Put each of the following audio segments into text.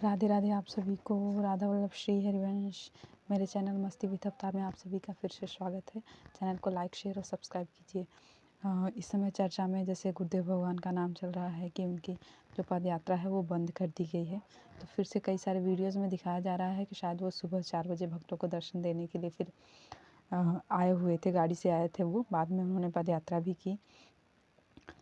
राधे राधे आप सभी को। राधा वल्लभ श्री हरिवंश मेरे चैनल मस्ती विद अवतार में आप सभी का फिर से स्वागत है। चैनल को लाइक शेयर और सब्सक्राइब कीजिए। इस समय चर्चा में जैसे गुरुदेव भगवान का नाम चल रहा है कि उनकी जो पद यात्रा है वो बंद कर दी गई है। तो फिर से कई सारे वीडियोज़ में दिखाया जा रहा है कि शायद वो सुबह 4 बजे भक्तों को दर्शन देने के लिए फिर आए हुए थे, गाड़ी से आए थे। वो बाद में उन्होंने पद यात्रा भी की।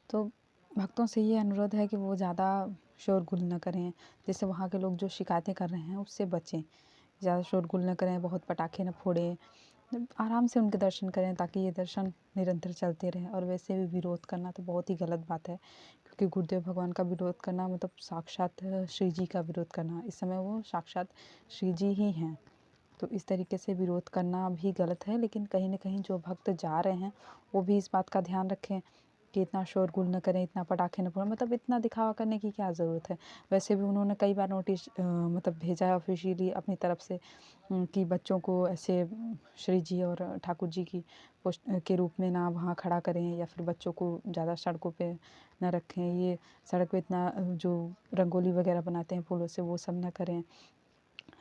तो भक्तों से ये अनुरोध है कि वो ज़्यादा शोरगुल न करें, जैसे वहाँ के लोग जो शिकायतें कर रहे हैं उससे बचें। ज़्यादा शोरगुल न करें, बहुत पटाखे न फोड़ें, आराम से उनके दर्शन करें ताकि ये दर्शन निरंतर चलते रहें। और वैसे भी विरोध करना तो बहुत ही गलत बात है, क्योंकि गुरुदेव भगवान का विरोध करना मतलब साक्षात श्री जी का विरोध करना। इस समय वो साक्षात श्री जी ही हैं। तो इस तरीके से विरोध करना भी गलत है, लेकिन कहीं न कहीं जो भक्त जा रहे हैं वो भी इस बात का ध्यान रखें कि इतना शोरगुल न करें, इतना पटाखे न फोड़ें, मतलब इतना दिखावा करने की क्या ज़रूरत है। वैसे भी उन्होंने कई बार नोटिस मतलब भेजा है ऑफ़िशियली अपनी तरफ से, कि बच्चों को ऐसे श्री जी और ठाकुर जी की पोस्ट के रूप में ना वहाँ खड़ा करें, या फिर बच्चों को ज़्यादा सड़कों पे ना रखें। ये सड़क पे इतना जो रंगोली वगैरह बनाते हैं फूलों से, वो सब ना करें।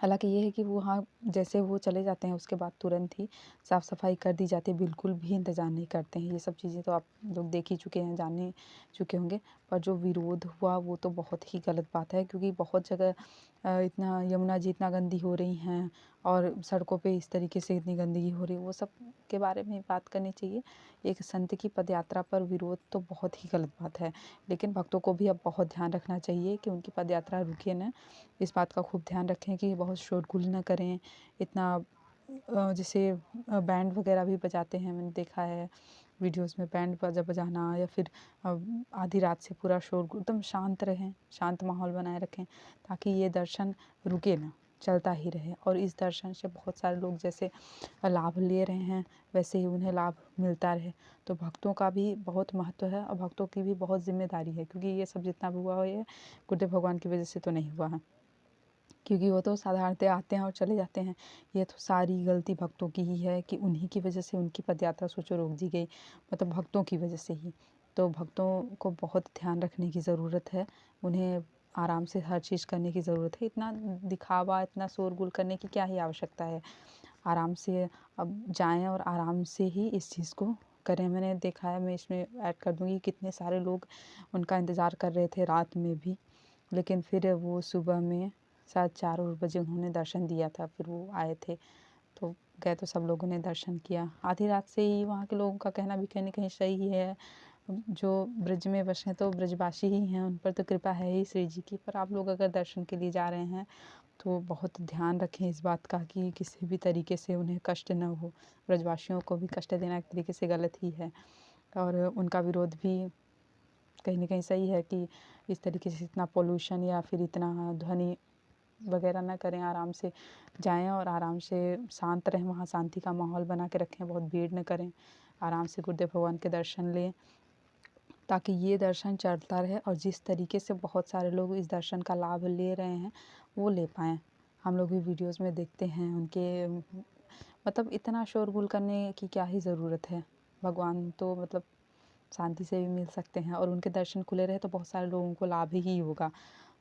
हालाँकि ये है कि वो वहाँ जैसे वो चले जाते हैं उसके बाद तुरंत ही साफ़-सफ़ाई कर दी जाती है, बिल्कुल भी इंतज़ार नहीं करते हैं। ये सब चीज़ें तो आप लोग देख ही चुके हैं, जान ही चुके होंगे। पर जो विरोध हुआ वो तो बहुत ही गलत बात है, क्योंकि बहुत जगह इतना यमुना जी इतना गंदी हो रही हैं और सड़कों पे इस तरीके से इतनी गंदगी हो रही है, वो सब के बारे में बात करनी चाहिए। एक संत की पदयात्रा पर विरोध तो बहुत ही गलत बात है, लेकिन भक्तों को भी अब बहुत ध्यान रखना चाहिए कि उनकी पदयात्रा रुके ना। इस बात का खूब ध्यान रखें कि बहुत शोरगुल ना करें, इतना जैसे बैंड वगैरह भी बजाते हैं, मैंने देखा है वीडियोज़ में बैंड बाजा बजाना, या फिर आधी रात से पूरा शोरगुल, एकदम शांत रहें, शांत माहौल बनाए रखें ताकि ये दर्शन रुके ना, चलता ही रहे। और इस दर्शन से बहुत सारे लोग जैसे लाभ ले रहे हैं, वैसे ही उन्हें लाभ मिलता रहे। तो भक्तों का भी बहुत महत्व है और भक्तों की भी बहुत ज़िम्मेदारी है, क्योंकि ये सब जितना भी हुआ हो ये गुरुदेव भगवान की वजह से तो नहीं हुआ है, क्योंकि वो तो साधारणतः आते हैं और चले जाते हैं। ये तो सारी गलती भक्तों की ही है कि उन्हीं की वजह से उनकी पदयात्रा सोचो रोक दी गई, मतलब भक्तों की वजह से ही। तो भक्तों को बहुत ध्यान रखने की ज़रूरत है, उन्हें आराम से हर चीज़ करने की ज़रूरत है। इतना दिखावा, इतना शोरगुल करने की क्या ही आवश्यकता है। आराम से अब जाएँ और आराम से ही इस चीज़ को करें। मैंने देखा है, मैं इसमें ऐड कर दूँगी, कितने सारे लोग उनका इंतज़ार कर रहे थे रात में भी, लेकिन फिर वो सुबह में शायद 4 और बजे उन्होंने दर्शन दिया था, फिर वो आए थे। तो गए तो सब लोगों ने दर्शन किया। आधी रात से ही वहाँ के लोगों का कहना भी कहीं न कहीं सही ही है। जो ब्रज में बसे तो ब्रजवासी ही हैं, उन पर तो कृपा है ही श्री जी की। पर आप लोग अगर दर्शन के लिए जा रहे हैं तो बहुत ध्यान रखें इस बात का कि किसी भी तरीके से उन्हें कष्ट ना हो। ब्रजवासियों को भी कष्ट देना एक तरीके से गलत ही है, और उनका विरोध भी कहीं न कहीं सही है कि इस तरीके से इतना पॉल्यूशन या फिर इतना ध्वनि वगैरह ना करें। आराम से जाएँ और आराम से शांत रहें, वहाँ शांति का माहौल बना के रखें, बहुत भीड़ ना करें। आराम से गुरुदेव भगवान के दर्शन लें, ताकि ये दर्शन चलता रहे और जिस तरीके से बहुत सारे लोग इस दर्शन का लाभ ले रहे हैं, वो ले पाएँ। हम लोग भी वीडियोज़ में देखते हैं उनके मतलब इतना शोरगुल करने की क्या ही ज़रूरत है। भगवान तो मतलब शांति से भी मिल सकते हैं, और उनके दर्शन खुले रहे तो बहुत सारे लोगों को लाभ ही होगा।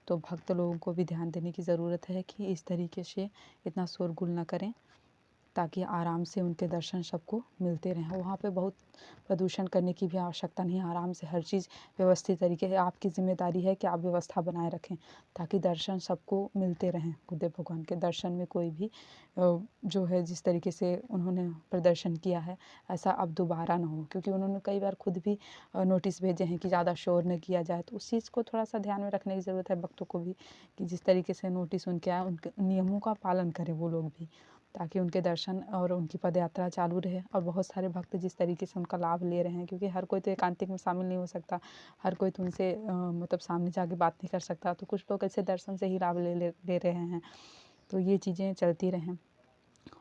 तो भक्त लोगों को भी ध्यान देने की ज़रूरत है कि इस तरीके से इतना शोरगुल ना करें, ताकि आराम से उनके दर्शन सबको मिलते रहें। वहाँ पे बहुत प्रदूषण करने की भी आवश्यकता नहीं है, आराम से हर चीज़ व्यवस्थित तरीके से, आपकी ज़िम्मेदारी है कि आप व्यवस्था बनाए रखें ताकि दर्शन सबको मिलते रहें। गुरुदेव भगवान के दर्शन में कोई भी जो है जिस तरीके से उन्होंने प्रदर्शन किया है, ऐसा अब दोबारा ना हो, क्योंकि उन्होंने कई बार खुद भी नोटिस भेजे हैं कि ज़्यादा शोर न किया जाए। तो उस चीज़ को थोड़ा-सा ध्यान में रखने की ज़रूरत है भक्तों को भी, कि जिस तरीके से नोटिस उनके आए, उनके नियमों का पालन करें वो लोग भी, ताकि उनके दर्शन और उनकी पदयात्रा चालू रहे। और बहुत सारे भक्त जिस तरीके से उनका लाभ ले रहे हैं, क्योंकि हर कोई तो एकांतिक में शामिल नहीं हो सकता, हर कोई तो उनसे मतलब सामने जाके बात नहीं कर सकता, तो कुछ लोग ऐसे दर्शन से ही लाभ ले रहे हैं। तो ये चीज़ें चलती रहें।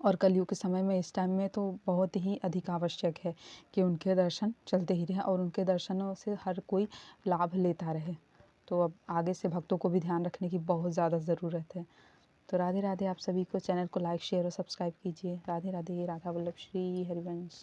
और कलयुग के समय में इस टाइम में तो बहुत ही अधिक आवश्यक है कि उनके दर्शन चलते ही रहें और उनके दर्शनों से हर कोई लाभ लेता रहे। तो अब आगे से भक्तों को भी ध्यान रखने की बहुत ज़्यादा ज़रूरत है। तो राधे राधे आप सभी को। चैनल को लाइक शेयर और सब्सक्राइब कीजिए। राधे राधे। राधा वल्लभ श्री हरिवंश।